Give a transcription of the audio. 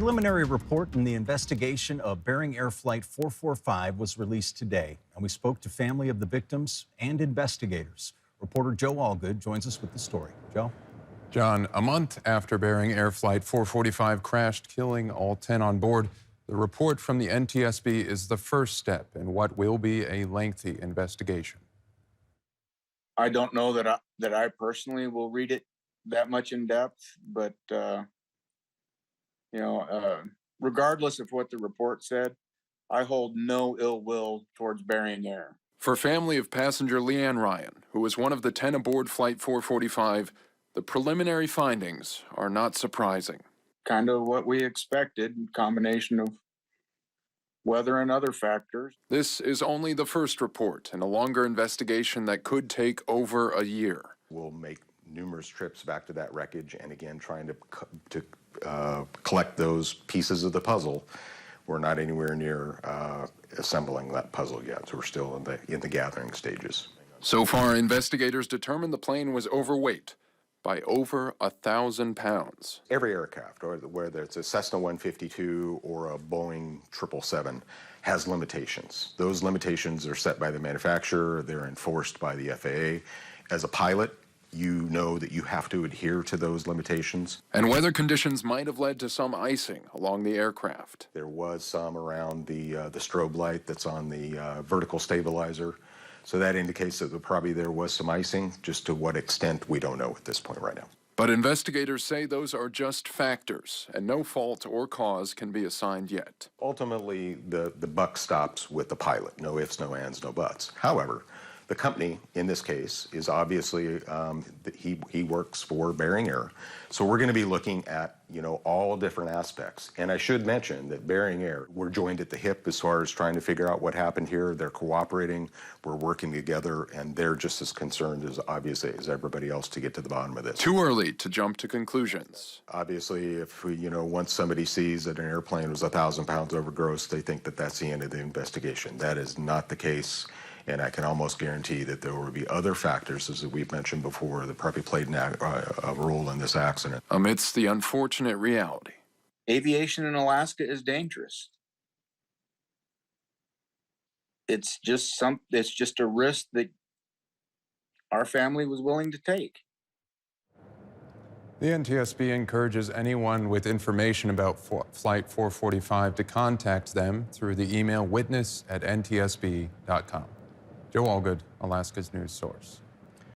Preliminary report in the investigation of Bering Air Flight 445 was released today, and we spoke to family of the victims and investigators. Reporter Joe Allgood joins us with the story. Joe? John, a month after Bering Air Flight 445 crashed, killing all 10 on board, the report from the NTSB is the first step in what will be a lengthy investigation. I don't know that I personally will read it that much in depth, but regardless of what the report said, I hold no ill will towards Bering Air. For family of passenger Leanne Ryan, who was one of the 10 aboard Flight 445, the preliminary findings are not surprising. Kind of what we expected, combination of weather and other factors. This is only the first report in a longer investigation that could take over a year. We'll make numerous trips back to that wreckage, and again, trying to collect those pieces of the puzzle. We're not anywhere near assembling that puzzle yet, so we're still in the gathering stages. So far, investigators determined the plane was overweight by over 1,000 pounds. Every aircraft, or whether it's a Cessna 152 or a Boeing 777, has limitations. Those limitations are set by the manufacturer, they're enforced by the FAA. As a pilot, you know that you have to adhere to those limitations. And weather conditions might have led to some icing along the aircraft. There was some around the strobe light that's on the vertical stabilizer. So that indicates that there was some icing. Just to what extent, we don't know at this point right now. But investigators say those are just factors, and no fault or cause can be assigned yet. Ultimately, the buck stops with the pilot. No ifs, no ands, no buts. However, the company, in this case, is obviously, he works for Bering Air. So we're going to be looking at, all different aspects. And I should mention that Bering Air, we're joined at the hip as far as trying to figure out what happened here. They're cooperating, we're working together, and they're just as concerned as, obviously, as everybody else to get to the bottom of this. Too early to jump to conclusions. Obviously, if once somebody sees that an airplane was 1,000 pounds over gross, they think that that's the end of the investigation. That is not the case. And I can almost guarantee that there will be other factors, as we've mentioned before, that probably played a role in this accident. Amidst the unfortunate reality. Aviation in Alaska is dangerous. It's just a risk that our family was willing to take. The NTSB encourages anyone with information about Flight 445 to contact them through the email witness@ntsb.com. Joe Allgood, Alaska's news source.